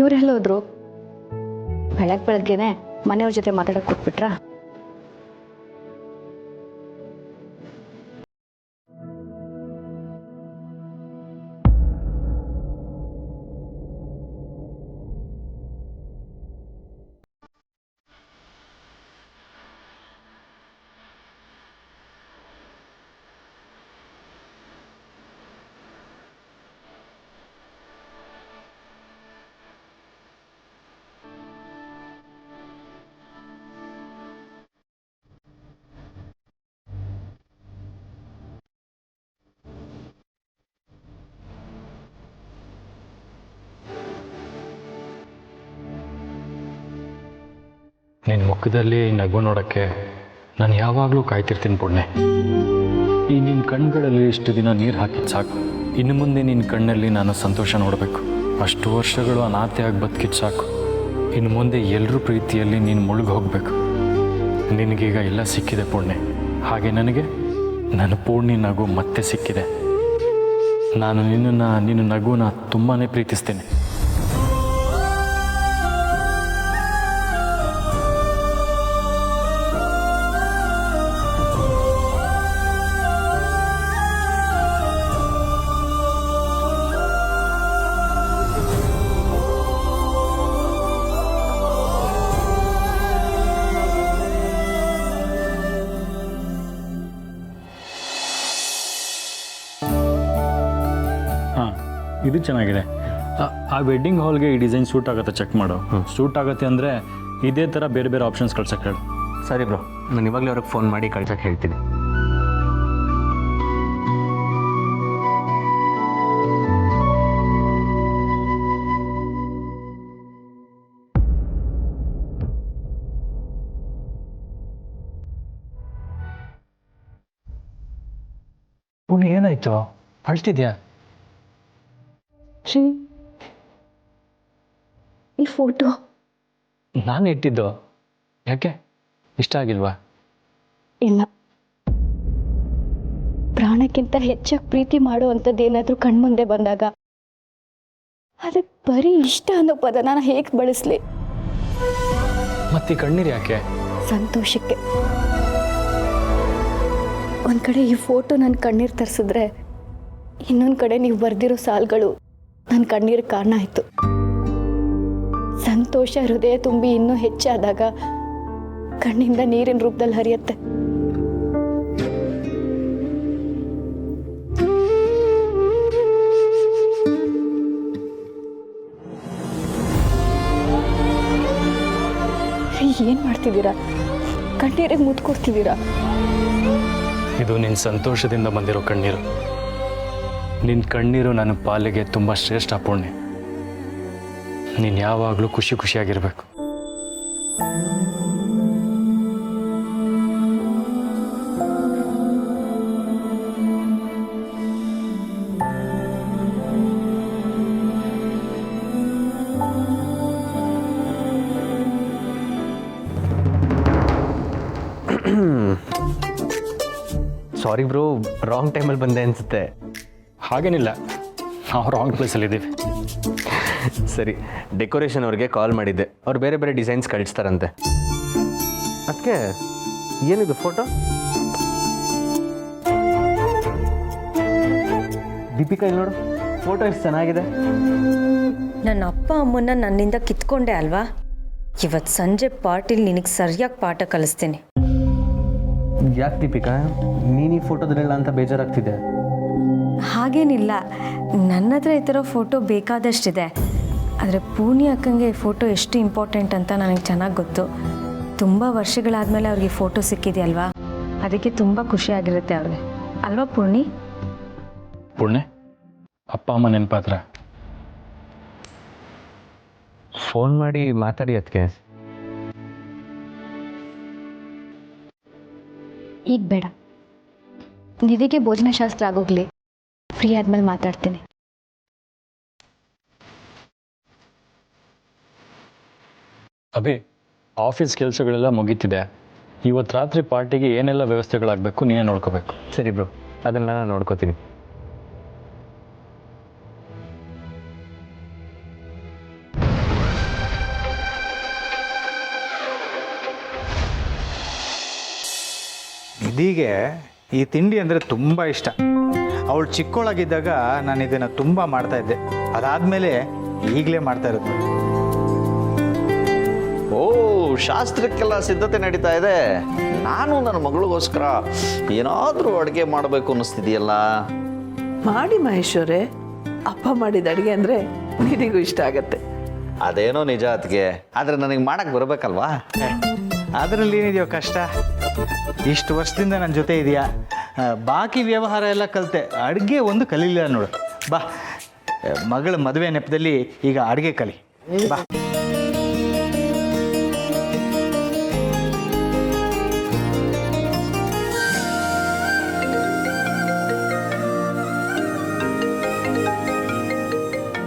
ಇವರೆಲ್ಲ ಹೋದ್ರು? ಬೆಳಗ್ಗೆನೆ ಮನೆಯವ್ರ ಜೊತೆ ಮಾತಾಡಕ್ಕೆ ಕೊಟ್ಬಿಟ್ರಾ? ನಿನ್ನ ಮುಖದಲ್ಲಿ ನಗು ನೋಡೋಕ್ಕೆ ನಾನು ಯಾವಾಗಲೂ ಕಾಯ್ತಿರ್ತೀನಿ ಪುಣ್ಯ. ಈ ನಿನ್ನ ಕಣ್ಗಳಲ್ಲಿ ಇಷ್ಟು ದಿನ ನೀರು ಹಾಕಿದ್ದು ಸಾಕು. ಇನ್ನು ಮುಂದೆ ನಿನ್ನ ಕಣ್ಣಲ್ಲಿ ನಾನು ಸಂತೋಷ ನೋಡಬೇಕು. ಅಷ್ಟು ವರ್ಷಗಳು ಅನಾಥೆಯಾಗಿ ಬದುಕಿದ್ದು ಸಾಕು. ಇನ್ನು ಮುಂದೆ ಎಲ್ಲರ ಪ್ರೀತಿಯಲ್ಲಿ ನೀನು ಮುಳುಗಿ ಹೋಗಬೇಕು. ನಿನಗೀಗ ಎಲ್ಲ ಸಿಕ್ಕಿದೆ ಪುಣ್ಯ. ಹಾಗೆ ನನಗೆ ನನ್ನ ಪೂರ್ಣಿ ನಗು ಮತ್ತೆ ಸಿಕ್ಕಿದೆ. ನಾನು ನಿನ್ನ ನಗುನ ತುಂಬಾ ಪ್ರೀತಿಸ್ತೇನೆ. ಇದು ಚೆನ್ನಾಗಿದೆ. ಆ ವೆಡ್ಡಿಂಗ್ ಹಾಲ್ಗೆ ಈ ಡಿಸೈನ್ ಸೂಟ್ ಆಗುತ್ತೆ ಚೆಕ್ ಮಾಡು. ಸೂಟ್ ಆಗುತ್ತೆ ಅಂದರೆ ಇದೇ ಥರ ಬೇರೆ ಬೇರೆ ಆಪ್ಷನ್ಸ್ ಕಳ್ಸಕ್ಕೆ ಹೇಳು. ಸರಿ ಬ್ರೋ, ನಾನು ಇವಾಗಲೇ ಅವ್ರಿಗೆ ಫೋನ್ ಮಾಡಿ ಕಳ್ಸಕ್ಕೆ ಹೇಳ್ತೀನಿ. ಪುಣ್ಯ ಏನಾಯ್ತು? ಅಳ್ತಿದ್ಯಾ? ಶ್ರೀ, ಈ ಫೋಟೋ ನಾನು ಇಟ್ಟಿದ್ದು. ಯಾಕೆ ಇಷ್ಟ ಆಗಿಲ್ವಾ? ಇಲ್ಲ, ಪ್ರಾಣಕ್ಕಿಂತ ಹೆಚ್ಚಾಗಿ ಪ್ರೀತಿ ಮಾಡುವಂಥದ್ದು ಏನಾದರೂ ಕಣ್ಮುಂದೆ ಬಂದಾಗ ಅದಕ್ಕೆ ಬರೀ ಇಷ್ಟ ಅನ್ನೋ ಪದನ ನಾನು ಹೇಗೆ ಬಳಸಲಿ? ಮತ್ತೆ ಕಣ್ಣೀರು ಯಾಕೆ? ಸಂತೋಷಕ್ಕೆ. ಒಂದು ಕಡೆ ಈ ಫೋಟೋ ನನ್ನ ಕಣ್ಣೀರು ತರಿಸಿದ್ರೆ, ಇನ್ನೊಂದು ಕಡೆ ನೀವು ಬರೆದಿರೋ ಸಾಲುಗಳು ನನ್ನ ಕಣ್ಣೀರಿಗೆ ಕಾರಣ ಆಯಿತು. ಸಂತೋಷ ಹೃದಯ ತುಂಬಿ ಇನ್ನೂ ಹೆಚ್ಚಾದಾಗ ಕಣ್ಣಿಂದ ನೀರಿನ ರೂಪದಲ್ಲಿ ಹರಿಯುತ್ತೆ. ಏನ್ ಮಾಡ್ತಿದ್ದೀರಾ? ಕಣ್ಣೀರಿಗೆ ಮುತ್ಕೊಡ್ತಿದ್ದೀರಾ? ಇದು ನಿನ್ನ ಸಂತೋಷದಿಂದ ಬಂದಿರೋ ಕಣ್ಣೀರು. ನಿನ್ನ ಕಣ್ಣೀರು ನನ್ನ ಪಾಲಿಗೆ ತುಂಬ ಶ್ರೇಷ್ಠ ಪುಣ್ಯ. ನೀನು ಯಾವಾಗಲೂ ಖುಷಿಯಾಗಿರಬೇಕು. ಸಾರಿ ಬ್ರೋ, ರಾಂಗ್ ಟೈಮಲ್ಲಿ ಬಂದೆ ಅನಿಸುತ್ತೆ. ಹಾಗೇನಿಲ್ಲ, ನಾವು ರಾಂಗ್ ಪ್ಲೇಸಲ್ಲಿದ್ದೀವಿ. ಸರಿ, ಡೆಕೋರೇಷನ್ ಅವ್ರಿಗೆ ಕಾಲ್ ಮಾಡಿದ್ದೆ. ಅವ್ರು ಬೇರೆ ಬೇರೆ ಡಿಸೈನ್ಸ್ ಕಳಿಸ್ತಾರಂತೆ. ಅದಕ್ಕೆ ಏನಿದು ಫೋಟೋ? ದೀಪಿಕಾ, ಇಲ್ಲಿ ನೋಡು, ಫೋಟೋ ಎಷ್ಟು ಚೆನ್ನಾಗಿದೆ. ನನ್ನ ಅಪ್ಪ ಅಮ್ಮನ್ನ ನನ್ನಿಂದ ಕಿತ್ಕೊಂಡೆ ಅಲ್ವಾ? ಇವತ್ತು ಸಂಜೆ ಪಾರ್ಟಿಲಿ ನಿನಗೆ ಸರಿಯಾಗಿ ಪಾಠ ಕಲಿಸ್ತೀನಿ. ಯಾಕೆ ದೀಪಿಕಾ, ನೀನು ಈ ಫೋಟೋದಲ್ಲಿಲ್ಲ ಅಂತ ಬೇಜಾರಾಗ್ತಿದೆ? ಹಾಗೇನಿಲ್ಲ, ನನ್ನ ಹತ್ರ ಈ ಥರ ಫೋಟೋ ಬೇಕಾದಷ್ಟಿದೆ. ಆದರೆ ಪೂರ್ಣಿ ಅಕ್ಕಂಗೆ ಈ ಫೋಟೋ ಎಷ್ಟು ಇಂಪಾರ್ಟೆಂಟ್ ಅಂತ ನನಗೆ ಚೆನ್ನಾಗಿ ಗೊತ್ತು. ತುಂಬ ವರ್ಷಗಳಾದಮೇಲೆ ಅವ್ರಿಗೆ ಫೋಟೋ ಸಿಕ್ಕಿದೆಯಲ್ವಾ, ಅದಕ್ಕೆ ತುಂಬ ಖುಷಿಯಾಗಿರುತ್ತೆ ಅವ್ರಿಗೆ, ಅಲ್ವಾ ಪೂರ್ಣಿ? ಪುಣ್ಯ, ಅಪ್ಪ ಅಮ್ಮ ನೆನಪಾತ್ರ? ಫೋನ್ ಮಾಡಿ ಮಾತಾಡಿ ಅದಕ್ಕೆ. ಈಗ ಬೇಡ, ನಿಧಿಗೆ ಭೋಜನ ಶಾಸ್ತ್ರ ಆಗೋಗ್ಲಿ, ಫ್ರೀ ಆದ್ಮೇಲೆ ಮಾತಾಡ್ತೀನಿ. ಅಭಿ, ಆಫೀಸ್ ಕೆಲಸಗಳೆಲ್ಲ ಮುಗೀತಿದೆ. ಇವತ್ತು ರಾತ್ರಿ ಪಾರ್ಟಿಗೆ ಏನೆಲ್ಲ ವ್ಯವಸ್ಥೆಗಳಾಗಬೇಕು ನೀನೇ ನೋಡ್ಕೋಬೇಕು. ಸರಿ ಬ್ರೋ, ಅದನ್ನು ನಾನು ನೋಡ್ಕೋತೀನಿ. ನಿಧಿಗೆ ಈ ತಿಂಡಿ ಅಂದರೆ ತುಂಬ ಇಷ್ಟ. ಅವಳು ಚಿಕ್ಕವಳಾಗಿದ್ದಾಗ ನಾನು ಇದನ್ನು ತುಂಬ ಮಾಡ್ತಾಯಿದ್ದೆ. ಅದಾದಮೇಲೆ ಈಗಲೇ ಮಾಡ್ತಾ ಇರೋದು ನೋಡಿ. ಓ, ಶಾಸ್ತ್ರಕ್ಕೆಲ್ಲ ಸಿದ್ಧತೆ ನಡೀತಾ ಇದೆ. ನಾನು ನನ್ನ ಮಗಳಿಗೋಸ್ಕರ ಏನಾದರೂ ಅಡುಗೆ ಮಾಡಬೇಕು ಅನ್ನಿಸ್ತಿದೆಯಲ್ಲ. ಮಾಡಿ ಮಹೇಶ್ವರೇ, ಅಪ್ಪ ಮಾಡಿದ ಅಡುಗೆ ಅಂದರೆ ನಿನಗೂ ಇಷ್ಟ ಆಗತ್ತೆ. ಅದೇನೋ ನಿಜ ಅದಕ್ಕೆ, ಆದರೆ ನನಗೆ ಮಾಡಕ್ಕೆ ಬರಬೇಕಲ್ವಾ? ಅದರಲ್ಲಿ ಏನಿದೆಯೋ ಕಷ್ಟ. ಇಷ್ಟು ವರ್ಷದಿಂದ ನನ್ನ ಜೊತೆ ಇದೆಯಾ, ಬಾಕಿ ವ್ಯವಹಾರ ಎಲ್ಲ ಕಲಿತೆ, ಅಡುಗೆ ಒಂದು ಕಲೀಲಿಲ್ಲ ನೋಡು. ಬಾ, ಮಗಳ ಮದುವೆ ನೆಪದಲ್ಲಿ ಈಗ ಅಡುಗೆ ಕಲಿ ಬಾ.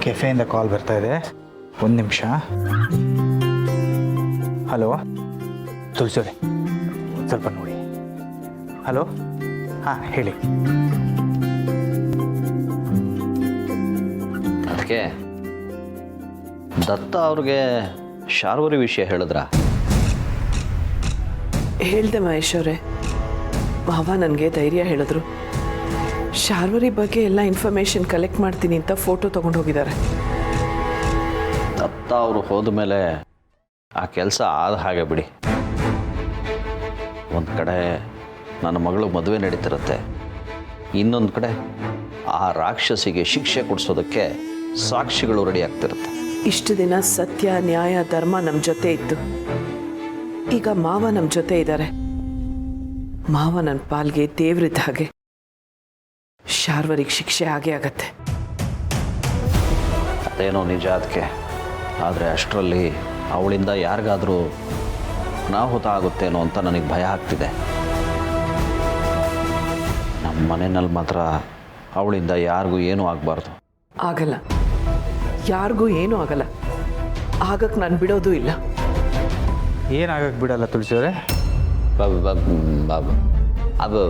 ಕೆಫೆಯಿಂದ ಕಾಲ್ ಬರ್ತಾ ಇದೆ, ಒಂದು ನಿಮಿಷ. ಹಲೋ ತುಳಸಿಯವರೇ, ಸ್ವಲ್ಪ ನೋಡಿ. ಹಲೋ, ಹಾಂ ಹೇಳಿ. ಅದಕ್ಕೆ ದತ್ತ ಅವ್ರಿಗೆ ಶಾರ್ವರಿ ವಿಷಯ ಹೇಳಿದ್ರ? ಹೇಳ್ದೆ ಮಹೇಶ್ವರೇ, ಮಾವ ನನಗೆ ಧೈರ್ಯ ಹೇಳಿದ್ರು. ಶಾರ್ವರಿ ಬಗ್ಗೆ ಎಲ್ಲ ಇನ್ಫಾರ್ಮೇಷನ್ ಕಲೆಕ್ಟ್ ಮಾಡ್ತೀನಿ ಅಂತ ಫೋಟೋ ತೊಗೊಂಡು ಹೋಗಿದ್ದಾರೆ. ದತ್ತ ಅವರು ಹೋದ ಮೇಲೆ ಆ ಕೆಲಸ ಆದ ಹಾಗೆ ಬಿಡಿ. ಒಂದು ಕಡೆ ನನ್ನ ಮಗಳು ಮದುವೆ ನಡೀತಿರುತ್ತೆ, ಇನ್ನೊಂದು ಕಡೆ ಆ ರಾಕ್ಷಸಿಗೆ ಶಿಕ್ಷೆ ಕೊಡಿಸೋದಕ್ಕೆ ಸಾಕ್ಷಿಗಳು ರೆಡಿ ಆಗ್ತಿರುತ್ತೆ. ಇಷ್ಟು ದಿನ ಸತ್ಯ, ನ್ಯಾಯ, ಧರ್ಮ ನಮ್ಮ ಜೊತೆ ಇತ್ತು. ಈಗ ಮಾವ ನಮ್ಮ ಜೊತೆ ಇದ್ದಾರೆ. ಮಾವ ನನ್ನ ಪಾಲ್ಗೆ ದೇವ್ರಿದ್ದ ಹಾಗೆ. ಶಾರ್ವರಿಗೆ ಶಿಕ್ಷೆ ಆಗೇ ಆಗತ್ತೆ. ಅದೇನೋ ನಿಜ ಅದಕ್ಕೆ, ಆದರೆ ಅಷ್ಟರಲ್ಲಿ ಅವಳಿಂದ ಯಾರಿಗಾದರೂ ಅನಾಹುತ ಆಗುತ್ತೇನೋ ಅಂತ ನನಗೆ ಭಯ ಆಗ್ತಿದೆ. ನಮ್ಮ ಮನೆಯಲ್ಲಿ ಮಾತ್ರ ಅವಳಿಂದ ಯಾರಿಗೂ ಏನೂ ಆಗಬಾರ್ದು. ಆಗಲ್ಲ, ಯಾರಿಗೂ ಏನೂ ಆಗಲ್ಲ. ಆಗಕ್ಕೆ ನಾನು ಬಿಡೋದು ಇಲ್ಲ. ಏನಾಗಕ್ಕೆ ಬಿಡಲ್ಲ ತುಳಸಿಯವರೇ? ಅದು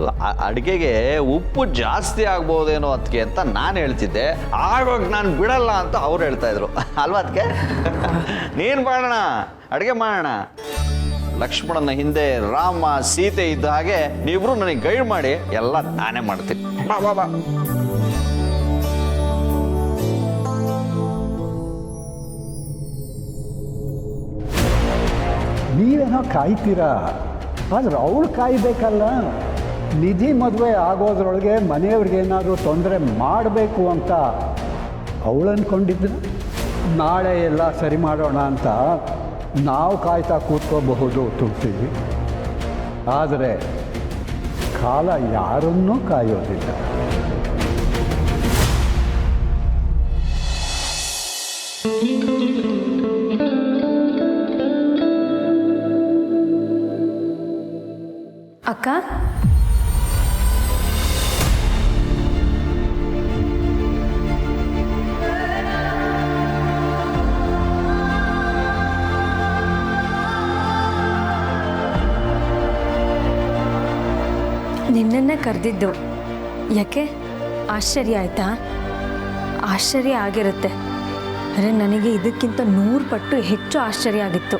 ಅಡುಗೆಗೆ ಉಪ್ಪು ಜಾಸ್ತಿ ಆಗ್ಬೋದೇನೋ ಅದಕ್ಕೆ ಅಂತ ನಾನು ಹೇಳ್ತಿದ್ದೆ. ಆಗೋಗಿ ನಾನು ಬಿಡಲ್ಲ ಅಂತ ಅವ್ರು ಹೇಳ್ತಾ ಇದ್ರು ಅಲ್ವಾ? ಅದಕ್ಕೆ ನೀನು ಮಾಡೋಣ, ಅಡುಗೆ ಮಾಡೋಣ. ಲಕ್ಷ್ಮಣನ ಹಿಂದೆ ರಾಮ ಸೀತೆ ಇದ್ದ ಹಾಗೆ ನೀವಿಬ್ರು ನನಗೆ ಗೈಡ್ ಮಾಡಿ, ಎಲ್ಲ ನಾನೇ ಮಾಡ್ತೀನಿ. ಬಾ ಬಾ ಬಾ. ನೀವೇನೋ ಕಾಯ್ತೀರಾ, ಆದ್ರೆ ಅವಳು ಕಾಯಬೇಕಲ್ಲ. ನಿಧಿ ಮದುವೆ ಆಗೋದ್ರೊಳಗೆ ಮನೆಯವ್ರಿಗೆ ಏನಾದರೂ ತೊಂದರೆ ಮಾಡಬೇಕು ಅಂತ ಅವಳು ಅಂದ್ಕೊಂಡಿದ್ರು. ನಾಳೆ ಎಲ್ಲ ಸರಿ ಮಾಡೋಣ ಅಂತ ನಾವು ಕಾಯ್ತಾ ಕೂತ್ಕೋಬಹುದು ತುಳಸಿ. ಆದರೆ ಕಾಲ ಯಾರನ್ನೂ ಕಾಯೋದಿಲ್ಲ. ಅಕ್ಕ, ನಿನ್ನನ್ನೇ ಕರೆದಿದ್ದು. ಯಾಕೆ, ಆಶ್ಚರ್ಯ ಆಯ್ತಾ? ಆಶ್ಚರ್ಯ ಆಗಿರುತ್ತೆ. ಅರೆ, ನನಗೆ ಇದಕ್ಕಿಂತ 100 ಪಟ್ಟು ಹೆಚ್ಚು ಆಶ್ಚರ್ಯ ಆಗಿತ್ತು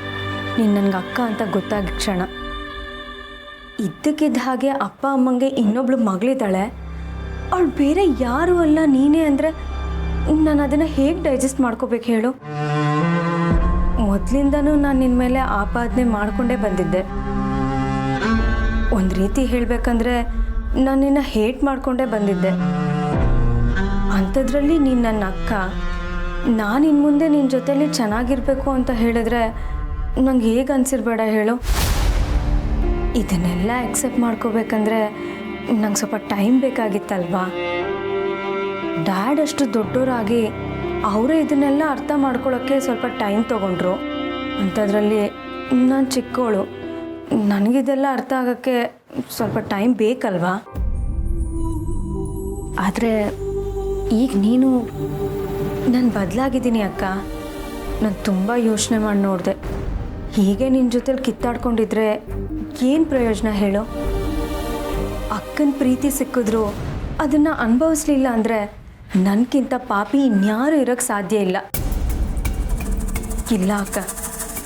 ನೀನು ನನಗೆ ಅಕ್ಕ ಅಂತ ಗೊತ್ತಾಗಿದ್ದ ಕ್ಷಣ. ಇದ್ದಕ್ಕಿದ್ದ ಹಾಗೆ ಅಪ್ಪ ಅಮ್ಮಂಗೆ ಇನ್ನೊಬ್ಳು ಮಗಳಿದ್ದಾಳೆ, ಅವಳು ಬೇರೆ ಯಾರೂ ಅಲ್ಲ ನೀನೇ ಅಂದರೆ ನಾನು ಅದನ್ನು ಹೇಗೆ ಡೈಜೆಸ್ಟ್ ಮಾಡ್ಕೋಬೇಕು ಹೇಳು? ಮೊದಲಿಂದನೂ ನಾನು ನಿನ್ನ ಮೇಲೆ ಆಪಾದನೆ ಮಾಡಿಕೊಂಡೇ ಬಂದಿದ್ದೆ. ಒಂದು ರೀತಿ ಹೇಳಬೇಕಂದ್ರೆ ನಾನು ನಿನ್ನ ಹೇಟ್ ಮಾಡಿಕೊಂಡೇ ಬಂದಿದ್ದೆ. ಅಂಥದ್ರಲ್ಲಿ ನೀನು ನನ್ನ ಅಕ್ಕ, ನಾನು ಇನ್ನು ಮುಂದೆ ನಿನ್ನ ಜೊತೆಲಿ ಚೆನ್ನಾಗಿರಬೇಕು ಅಂತ ಹೇಳಿದ್ರೆ ನಂಗೆ ಹೇಗೆ ಅನಿಸಿರ್ಬೇಡ ಹೇಳು? ಇದನ್ನೆಲ್ಲ ಎಕ್ಸೆಪ್ಟ್ ಮಾಡ್ಕೋಬೇಕಂದ್ರೆ ನಂಗೆ ಸ್ವಲ್ಪ ಟೈಮ್ ಬೇಕಾಗಿತ್ತಲ್ವಾ? ಡ್ಯಾಡ್ ಅಷ್ಟು ದೊಡ್ಡವರಾಗಿ ಅವರೇ ಇದನ್ನೆಲ್ಲ ಅರ್ಥ ಮಾಡ್ಕೊಳ್ಳೋಕ್ಕೆ ಸ್ವಲ್ಪ ಟೈಮ್ ತೊಗೊಂಡ್ರು. ಅಂಥದ್ರಲ್ಲಿ ನಾನು ಚಿಕ್ಕವಳು, ನನಗಿದೆಲ್ಲ ಅರ್ಥ ಆಗೋಕ್ಕೆ ಸ್ವಲ್ಪ ಟೈಮ್ ಬೇಕಲ್ವಾ? ಆದರೆ ಈಗ ನೀನು ನಾನು ಬದಲಾಗಿದ್ದೀನಿ ಅಕ್ಕ. ನಾನು ತುಂಬ ಯೋಚನೆ ಮಾಡಿ ನೋಡಿದೆ. ಹೀಗೆ ನಿನ್ನ ಜೊತೆಲಿ ಕಿತ್ತಾಡ್ಕೊಂಡಿದ್ರೆ ಏನು ಪ್ರಯೋಜನ ಹೇಳು? ಅಕ್ಕನ ಪ್ರೀತಿ ಸಿಕ್ಕಿದ್ರು ಅದನ್ನು ಅನುಭವಿಸ್ಲಿಲ್ಲ ಅಂದರೆ ನನಗಿಂತ ಪಾಪಿ ಇನ್ಯಾರೂ ಇರೋಕ್ಕೆ ಸಾಧ್ಯ ಇಲ್ಲ. ಇಲ್ಲ ಅಕ್ಕ,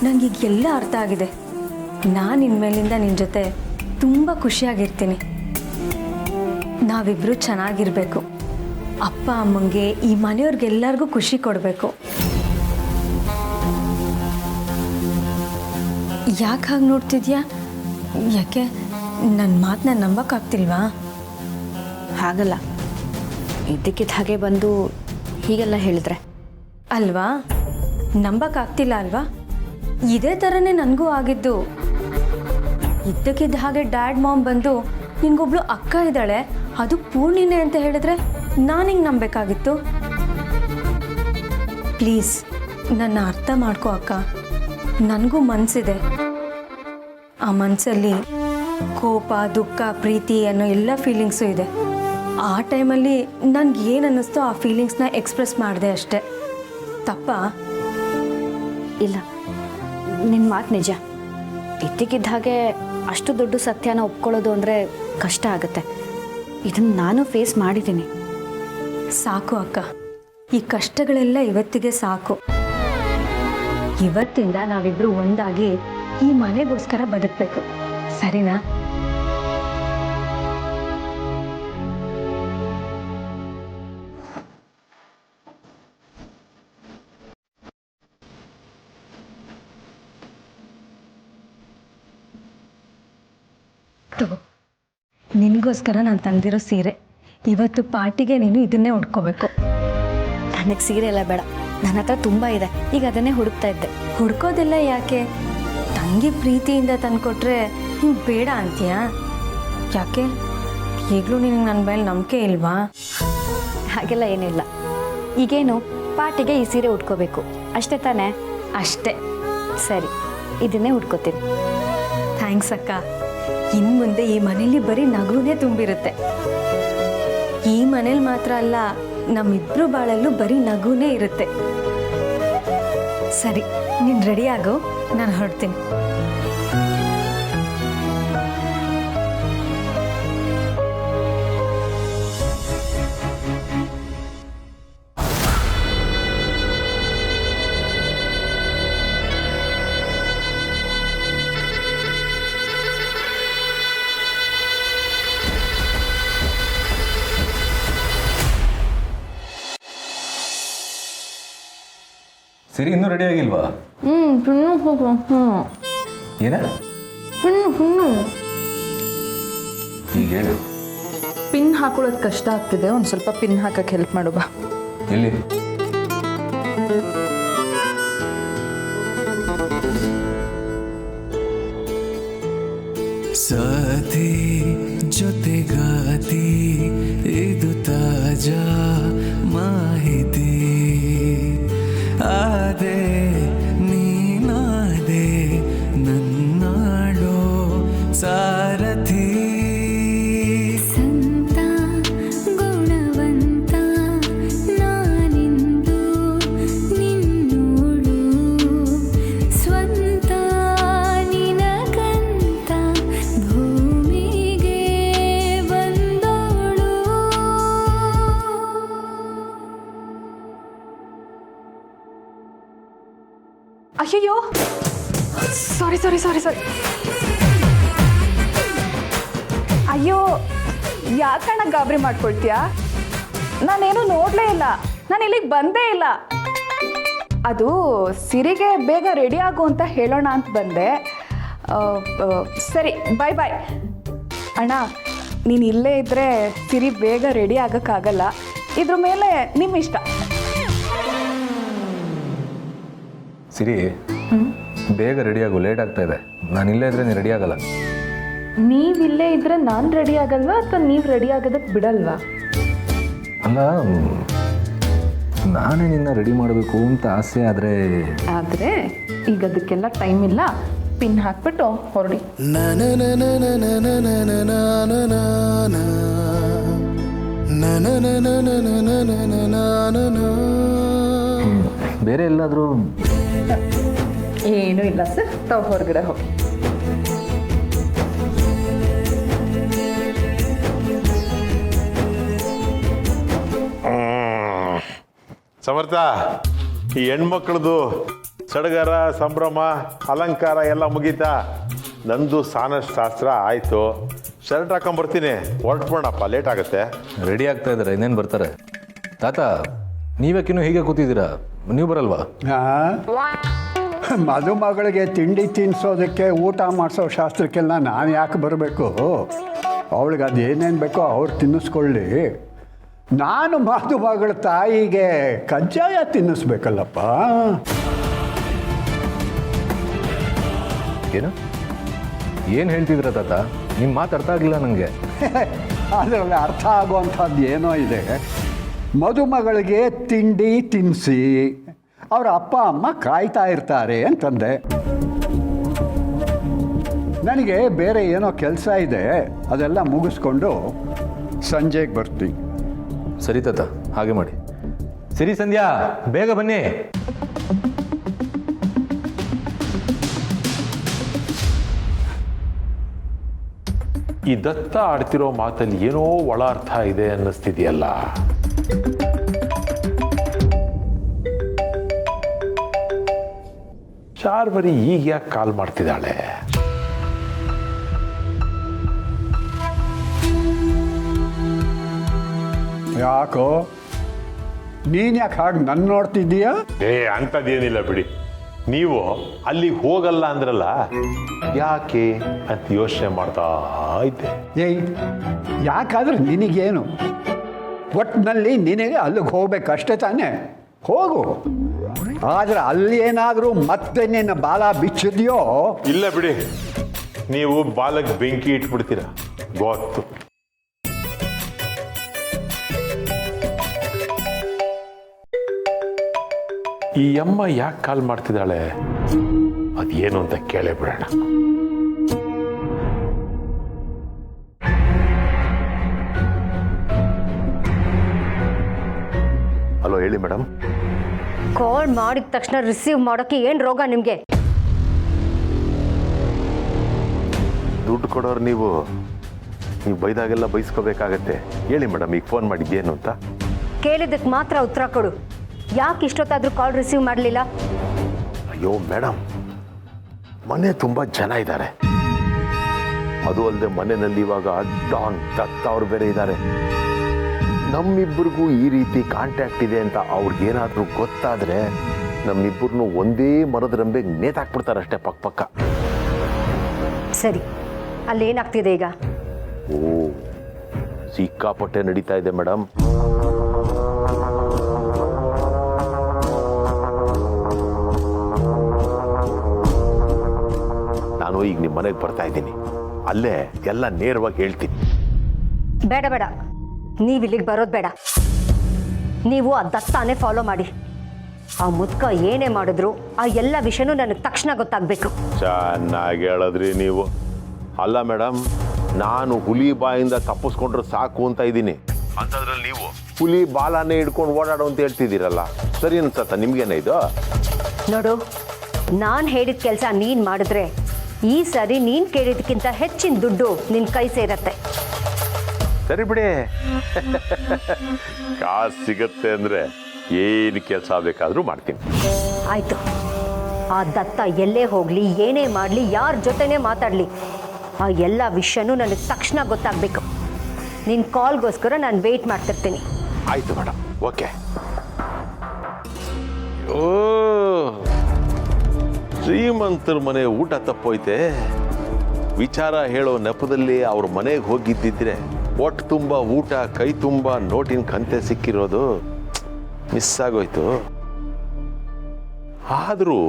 ನನಗೀಗೆಲ್ಲ ಅರ್ಥ ಆಗಿದೆ. ನಾನು ಇನ್ಮೇಲಿಂದ ನಿನ್ನ ಜೊತೆ ತುಂಬ ಖುಷಿಯಾಗಿರ್ತೀನಿ. ನಾವಿಬ್ಬರು ಚೆನ್ನಾಗಿರಬೇಕು. ಅಪ್ಪ ಅಮ್ಮಂಗೆ ಈ ಮನೆಯವ್ರಿಗೆಲ್ಲರಿಗೂ ಖುಷಿ ಕೊಡಬೇಕು. ಯಾಕೆ ಹಾಗೆ ನೋಡ್ತಿದ್ಯಾ? ಯಾಕೆ ನನ್ನ ಮಾತನ್ನ ನಂಬಕ್ಕಾಗ್ತಿಲ್ವಾ? ಹಾಗಲ್ಲ, ಇದ್ದಕ್ಕಿದ್ದ ಹಾಗೆ ಬಂದು ಹೀಗೆಲ್ಲ ಹೇಳಿದ್ರೆ ಅಲ್ವಾ? ನಂಬಕ್ಕಾಗ್ತಿಲ್ಲ ಅಲ್ವಾ? ಇದೇ ಥರನೇ ನನಗೂ ಆಗಿದ್ದು. ಇದ್ದಕ್ಕಿದ್ದ ಹಾಗೆ ಡ್ಯಾಡ್ ಮಾಮ್ ಬಂದು ನಿನ್ಗೊಬ್ಳು ಅಕ್ಕ ಇದ್ದಾಳೆ, ಅದು ಪೂರ್ಣಿನೇ ಅಂತ ಹೇಳಿದ್ರೆ ನಾನು ಹಿಂಗೆ ನಂಬೇಕಾಗಿತ್ತು. ಪ್ಲೀಸ್ ನನ್ನ ಅರ್ಥ ಮಾಡ್ಕೋ ಅಕ್ಕ. ನನಗೂ ಮನಸ್ಸಿದೆ. ಆ ಮನಸ್ಸಲ್ಲಿ ಕೋಪ, ದುಃಖ, ಪ್ರೀತಿ ಅನ್ನೋ ಎಲ್ಲ ಫೀಲಿಂಗ್ಸು ಇದೆ. ಆ ಟೈಮಲ್ಲಿ ನನಗೆ ಏನು ಅನ್ನಿಸ್ತೋ ಆ ಫೀಲಿಂಗ್ಸ್ನ ಎಕ್ಸ್ಪ್ರೆಸ್ ಮಾಡಿದೆ ಅಷ್ಟೆ. ತಪ್ಪಾ? ಇಲ್ಲ, ನಿನ್ನ ಮಾತು ನಿಜ. ಇದ್ದಕ್ಕಿದ್ದ ಹಾಗೆ ಅಷ್ಟು ದೊಡ್ಡ ಸತ್ಯನ ಒಪ್ಕೊಳ್ಳೋದು ಅಂದರೆ ಕಷ್ಟ ಆಗುತ್ತೆ. ಇದನ್ನು ನಾನು ಫೇಸ್ ಮಾಡಿದ್ದೀನಿ. ಸಾಕು ಅಕ್ಕ, ಈ ಕಷ್ಟಗಳೆಲ್ಲ ಇವತ್ತಿಗೆ ಸಾಕು. ಇವತ್ತಿಂದ ನಾವಿಬ್ರು ಒಂದಾಗಿ ಈ ಮನೆಗೋಸ್ಕರ ಬದುಕಬೇಕು, ಸರಿನಾ? ತಗೋ, ನಿನಗೋಸ್ಕರ ನಾನು ತಂದಿರೋ ಸೀರೆ. ಇವತ್ತು ಪಾರ್ಟಿಗೆ ನೀನು ಇದನ್ನೇ ಉಟ್ಕೋಬೇಕು. ನನಗೆ ಸೀರೆ ಎಲ್ಲ ಬೇಡ, ನನ್ನ ಹತ್ರ ತುಂಬ ಇದೆ. ಈಗ ಅದನ್ನೇ ಹುಡುಕ್ತಾ ಇದ್ದೆ. ಹುಡ್ಕೋದೆಲ್ಲ ಯಾಕೆ? ತಂಗಿ ಪ್ರೀತಿಯಿಂದ ತಂದುಕೊಟ್ರೆ ಹಿಂಗೆ ಬೇಡ ಅಂತೀಯಾ? ಯಾಕೆ? ಈಗಲೂ ನಿನಗೆ ನನ್ನ ಮೇಲೆ ನಂಬಿಕೆ ಇಲ್ವಾ? ಹಾಗೆಲ್ಲ ಏನಿಲ್ಲ. ಈಗೇನು ಪಾರ್ಟಿಗೆ ಈ ಸೀರೆ ಉಟ್ಕೋಬೇಕು ಅಷ್ಟೇ ತಾನೇ? ಅಷ್ಟೇ. ಸರಿ, ಇದನ್ನೇ ಉಟ್ಕೋತೀನಿ. ಥ್ಯಾಂಕ್ಸ್ ಅಕ್ಕ. ಇನ್ನು ಮುಂದೆ ಈ ಮನೇಲಿ ಬರೀ ನಗುನೇ ತುಂಬಿರುತ್ತೆ. ಈ ಮನೇಲಿ ಮಾತ್ರ ಅಲ್ಲ, ನಮ್ಮಿಬ್ರು ಬಾಳಲ್ಲೂ ಬರೀ ನಗುನೇ ಇರುತ್ತೆ. ಸರಿ, ನೀನು ರೆಡಿ ಆಗೋ, ನಾನು ಹೊರಡ್ತೀನಿ. ಸರಿ, ಇನ್ನೂ ರೆಡಿ ಆಗಿಲ್ವಾ? ಏನ ಈಗ ಹೇಳು. ಪಿನ್ ಹಾಕೊಳ್ಳೋದು ಕಷ್ಟ ಆಗ್ತಿದೆ, ಒಂದು ಸ್ವಲ್ಪ ಪಿನ್ ಹಾಕಕ್ಕೆ ಹೆಲ್ಪ್ ಮಾಡು ಬಾ. ಎಲ್ಲಿ? ಸಾಥಿ ಜೊತೆಗಾತಿ ಇದು ತಾಜಾ ಮಾಹಿತಿ. ಆದೆ ನೀನಾದೆ ನನ್ನಾಡೋ ಸಾರಥಿ. ಸಂತ ಗುಣವಂತ ನಾನಿಂದು ನಿನ್ನೋಳು, ಸ್ವಂತ ನಿನಗಂತ ಭೂಮಿಗೆ ಬಂದೋಳು. ಅಯ್ಯಯ್ಯೋ, ಸಾರಿ. ಅಯ್ಯೋ, ಯಾಕಣ್ಣ ಗಾಬರಿ ಮಾಡ್ಕೊಳ್ತೀಯಾ? ನಾನೇನು ನೋಡಲೇ ಇಲ್ಲ, ನಾನು ಇಲ್ಲಿಗೆ ಬಂದೇ ಇಲ್ಲ. ಅದು ಸಿರಿಗೆ ಬೇಗ ರೆಡಿ ಆಗು ಅಂತ ಹೇಳೋಣ ಅಂತ ಬಂದೆ. ಸರಿ, ಬಾಯ್. ಅಣ್ಣ, ನೀನು ಇಲ್ಲೇ ಇದ್ದರೆ ಸಿರಿ ಬೇಗ ರೆಡಿ ಆಗೋಕ್ಕಾಗಲ್ಲ. ಇದ್ರ ಮೇಲೆ ನಿಮ್ಮ ಇಷ್ಟ. ಸಿರಿ, ಬೇಗ ರೆಡಿ ಆಗು, ಲೇಟ್ ಆಗ್ತಾ ಇದೆ. ನಾನು ಇಲ್ಲೇ ಇದ್ರೆ ನೀನು ರೆಡಿ ಆಗಲ್ಲ. ನೀವಿಲ್ಲೇ ಇದ್ರೆ ನಾನು ರೆಡಿ ಆಗಲ್ವಾ ಅಥವಾ ನೀವು ರೆಡಿ ಆಗೋದಕ್ಕೆ ಬಿಡಲ್ವಾ? ಅಲ್ಲ, ನಾನೇ ನಿನ್ನ ರೆಡಿ ಮಾಡಬೇಕು ಅಂತ ಆಸೆ. ಆದರೆ ಈಗ ಅದಕ್ಕೆಲ್ಲ ಟೈಮ್ ಇಲ್ಲ. ಪಿನ್ ಹಾಕ್ಬಿಟ್ಟು ಹೊರಡಿ. ಬೇರೆ ಎಲ್ಲಾದರೂ? ಏನೂ ಇಲ್ಲ ಸರ್, ತಾವು ಹೊರಗಡೆ ಹೋಗಿ. ಸಮರ್ಥ, ಈ ಹೆಣ್ಮಕ್ಳದು ಸಡಗರ, ಸಂಭ್ರಮ, ಅಲಂಕಾರ ಎಲ್ಲ ಮುಗೀತಾ? ನಂದು ಸ್ನಾನ ಶಾಸ್ತ್ರ ಆಯಿತು. ಶರ್ಟ್ ಹಾಕೊಂಬರ್ತೀನಿ, ಹೊರಟ್ಬಿಡಪ್ಪ, ಲೇಟ್ ಆಗುತ್ತೆ. ರೆಡಿ ಆಗ್ತಾ ಇದ್ದಾರೆ, ಇನ್ನೇನು ಬರ್ತಾರೆ. ತಾತ ನೀವ್ಯಾಕಿನ್ನೂ ಹೀಗೆ ಕೂತಿದ್ದೀರಾ, ನೀವು ಬರಲ್ವಾ? ಮದುಮಗಳಿಗೆ ತಿಂಡಿ ತಿನ್ನಿಸೋದಕ್ಕೆ ಊಟ ಮಾಡಿಸೋ ಶಾಸ್ತ್ರಕ್ಕೆಲ್ಲ ನಾನು ಯಾಕೆ ಬರಬೇಕು? ಅವಳಿಗೆ ಅದು ಏನೇನು ಬೇಕೋ ಅವ್ರು ತಿನ್ನಿಸ್ಕೊಳ್ಳಿ. ನಾನು ಮದುಮಗಳ ತಾಯಿಗೆ ಕಜ್ಜಾಯ ತಿನ್ನಿಸ್ಬೇಕಲ್ಲಪ್ಪ. ಏನು ಹೇಳ್ತಿದ್ರ ತಾತ? ನಿಮ್ಮ ಮಾತು ಅರ್ಥ ಆಗಿಲ್ಲ ನನಗೆ. ಅದರಲ್ಲಿ ಅರ್ಥ ಆಗುವಂಥದ್ದು ಏನೋ ಇದೆ. ಮದುಮಗಳಿಗೆ ತಿಂಡಿ ತಿನ್ನಿಸಿ ಅವರ ಅಪ್ಪ ಅಮ್ಮ ಕಾಯ್ತಾ ಇರ್ತಾರೆ ಅಂತಂದೆ. ನನಗೆ ಬೇರೆ ಏನೋ ಕೆಲಸ ಇದೆ, ಅದೆಲ್ಲ ಮುಗಿಸ್ಕೊಂಡು ಸಂಜೆಗೆ ಬರ್ತೀನಿ. ಸರಿ ತಾತ, ಹಾಗೆ ಮಾಡಿ. ಸರಿ ಸಂಧ್ಯಾ, ಬೇಗ ಬನ್ನಿ. ಈ ದತ್ತ ಆಡ್ತಿರೋ ಮಾತಲ್ಲಿ ಏನೋ ಒಳ ಅರ್ಥ ಇದೆ ಅನ್ನಿಸ್ತಿದೆಯಲ್ಲ. ಶಾರ್ವರಿ ಈಗ ಯಾಕೆ ಕಾಲ್ ಮಾಡ್ತಿದ್ದಾಳೆ? ಯಾಕೋ ನೀನು ಯಾಕೆ ಹಾಗೆ ನನ್ನ ನೋಡ್ತಿದ್ದೀಯಾ? ಅಂಥದ್ದೇನಿಲ್ಲ ಬಿಡಿ. ನೀವು ಅಲ್ಲಿಗೆ ಹೋಗಲ್ಲ ಅಂದ್ರಲ್ಲ, ಯಾಕೆ ಅಂತ ಯೋಚನೆ ಮಾಡ್ತಾ ಇದ್ದೆ. ಏಯ್, ಯಾಕಾದ್ರೆ ನಿನಗೇನು? ಒಟ್ಟಿನಲ್ಲಿ ನಿನಗೆ ಅಲ್ಲಿಗೆ ಹೋಗ್ಬೇಕಷ್ಟೇ ತಾನೇ, ಹೋಗು. ಆದರೆ ಅಲ್ಲಿ ಏನಾದರೂ ಮತ್ತೆ ನಿನ್ನ ಬಾಲ ಬಿಚ್ಚಿದೆಯೋ? ಇಲ್ಲ ಬಿಡಿ, ನೀವು ಬಾಲಕ್ಕೆ ಬೆಂಕಿ ಇಟ್ಬಿಡ್ತೀರ ಗೊತ್ತು. ಈ ಅಮ್ಮ ಯಾಕೆ ಕಾಲ್ ಮಾಡ್ತಿದ್ದಾಳೆ, ಅದೇನು ಅಂತ ಕೇಳೇ ಬಿಡೋಣ. ಹಲೋ, ಹೇಳಿ ಮೇಡಮ್. ಕಾಲ್ ಮಾಡಿದ ತಕ್ಷಣ ರಿಸೀವ್ ಮಾಡೋಕ್ಕೆ ಏನು ರೋಗ ನಿಮಗೆ? ದುಡ್ಡು ಕೊಡೋರು ನೀವು ಬೈದಾಗೆಲ್ಲ ಬೈಸ್ಕೋಬೇಕಾಗತ್ತೆ. ಹೇಳಿ ಮೇಡಮ್, ಈಗ ಫೋನ್ ಮಾಡಿದ್ದೇನು ಅಂತ. ಕೇಳಿದ್ದಕ್ಕೆ ಮಾತ್ರ ಉತ್ತರ ಕೊಡು. ಯಾಕೆ ಇಷ್ಟೊತ್ತಾದರೂ ಕಾಲ್ ರಿಸೀವ್ ಮಾಡಲಿಲ್ಲ? ಅಯ್ಯೋ ಮೇಡಮ್, ಮನೆ ತುಂಬ ಜನ ಇದ್ದಾರೆ. ಅದು ಅಲ್ಲದೆ ಮನೆಯಲ್ಲಿ ಇವಾಗ ಡಾನ್ ದತ್ತ ಅವ್ರು ಬೇರೆ ಇದ್ದಾರೆ. ನಮ್ಮಿಬ್ಬರಿಗೂ ಈ ರೀತಿ ಕಾಂಟ್ಯಾಕ್ಟ್ ಇದೆ ಅಂತ ಅವ್ರಿಗೇನಾದರೂ ಗೊತ್ತಾದರೆ ನಮ್ಮಿಬ್ಬರನ್ನು ಒಂದೇ ಮರದ ರಂಬೆಗೆ ನೇತಾಕ್ಬಿಡ್ತಾರೆ ಅಷ್ಟೇ, ಪಕ್ಕ. ಸರಿ, ಅಲ್ಲಿ ಏನಾಗ್ತಿದೆ ಈಗ? ಓ, ಸಿಕ್ಕಾಪಟ್ಟೆ ನಡೀತಾ ಇದೆ ಮೇಡಮ್. ನಾನು ಈಗ ನಿಮ್ಮ ಮನೆಗೆ ಬರ್ತಾ ಇದ್ದೀನಿ, ಅಲ್ಲೇ ಎಲ್ಲ ನೇರವಾಗಿ ಹೇಳ್ತೀನಿ. ಬೇಡ ಬೇಡ, ನೀವು ಇಲ್ಲಿಗೆ ಬರೋದು ಬೇಡ. ನೀವು ಆ ದತ್ತಾನೇ ಫಾಲೋ ಮಾಡಿ. ಆ ಮುದ್ಕ ಏನೇ ಮಾಡಿದ್ರು ಆ ಎಲ್ಲ ವಿಷಯನೂ ನನಗೆ ತಕ್ಷಣ ಗೊತ್ತಾಗಬೇಕು. ಚೆನ್ನಾಗಿ ಹೇಳಿದ್ರಿ ನೀವು. ಅಲ್ಲ ಮೇಡಮ್, ನಾನು ಹುಲಿ ಬಾಯಿಂದ ತಪ್ಪಿಸ್ಕೊಂಡ್ರೆ ಸಾಕು ಅಂತ ಇದ್ದೀನಿ, ಅಂಥದ್ರಲ್ಲಿ ನೀವು ಹುಲಿ ಬಾಲನೇ ಹಿಡ್ಕೊಂಡು ಓಡಾಡೋ ಅಂತ ಹೇಳ್ತಿದ್ದೀರಲ್ಲ, ಸರಿ ಅನ್ಸತ್ತ ನಿಮ್ಗೇನ ಇದು? ನೋಡು, ನಾನು ಹೇಳಿದ ಕೆಲಸ ನೀನು ಮಾಡಿದ್ರೆ ಈ ಸರಿ ನೀನು ಕೇಳಿದಕ್ಕಿಂತ ಹೆಚ್ಚಿನ ದುಡ್ಡು ನಿನ್ನ ಕೈ ಸೇರತ್ತೆ. ಸರಿ ಬಿಡಿ, ಕಾಸು ಸಿಗತ್ತೆ ಅಂದರೆ ಏನು ಕೆಲಸ ಬೇಕಾದರೂ ಮಾಡ್ತೀನಿ. ಆಯಿತು, ಆ ದತ್ತ ಎಲ್ಲೇ ಹೋಗಲಿ, ಏನೇ ಮಾಡಲಿ, ಯಾರ ಜೊತೆನೇ ಮಾತಾಡಲಿ, ಆ ಎಲ್ಲ ವಿಷಯನೂ ನನಗೆ ತಕ್ಷಣ ಗೊತ್ತಾಗಬೇಕು. ನಿನ್ನ ಕಾಲ್ಗೋಸ್ಕರ ನಾನು ವೆಯ್ಟ್ ಮಾಡ್ತಿರ್ತೀನಿ. ಆಯಿತು ಮೇಡಮ್, ಓಕೆ. ಓ, ಶ್ರೀಮಂತರ ಮನೆ ಊಟ ತಪ್ಪೋಯ್ತೆ. ವಿಚಾರ ಹೇಳೋ ನೆಪದಲ್ಲಿ ಅವ್ರ ಮನೆಗೆ ಹೋಗಿದ್ದಿದ್ರೆ ಒಟ್ಟು ತುಂಬ ಊಟ, ಕೈ ತುಂಬ ನೋಟಿನ ಕಂತೆ ಸಿಕ್ಕಿರೋದು ಮಿಸ್ ಆಗೋಯ್ತು. ಆದರೂ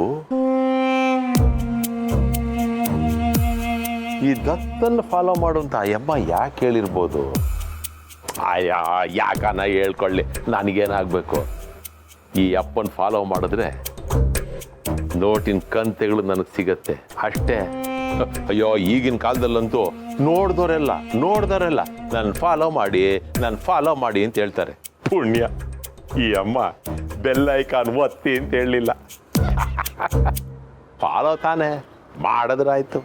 ಈ ದತ್ತನ್ನು ಫಾಲೋ ಮಾಡುವಂತ ಅಯ್ಯಮ್ಮ ಯಾಕೆ ಹೇಳಿರ್ಬೋದು? ಯಾಕನ ಹೇಳ್ಕೊಳ್ಳಿ, ನನಗೇನಾಗಬೇಕು? ಈ ಅಪ್ಪನ ಫಾಲೋ ಮಾಡಿದ್ರೆ ನೋಟಿನ ಕಂತೆಗಳು ನನಗೆ ಸಿಗತ್ತೆ ಅಷ್ಟೇ. ಅಯ್ಯೋ, ಈಗಿನ ಕಾಲದಲ್ಲಂತೂ ನೋಡ್ದವರೆಲ್ಲ ನಾನು ಫಾಲೋ ಮಾಡಿ ಅಂತ ಹೇಳ್ತಾರೆ. ಪುಣ್ಯ ಈ ಅಮ್ಮ ಬೆಲ್ ಐಕಾನ್ ಒತ್ತಿ ಅಂತ ಹೇಳಲಿಲ್ಲ. ಫಾಲೋ ತಾನೇ ಮಾಡಿದ್ರಾಯ್ತು.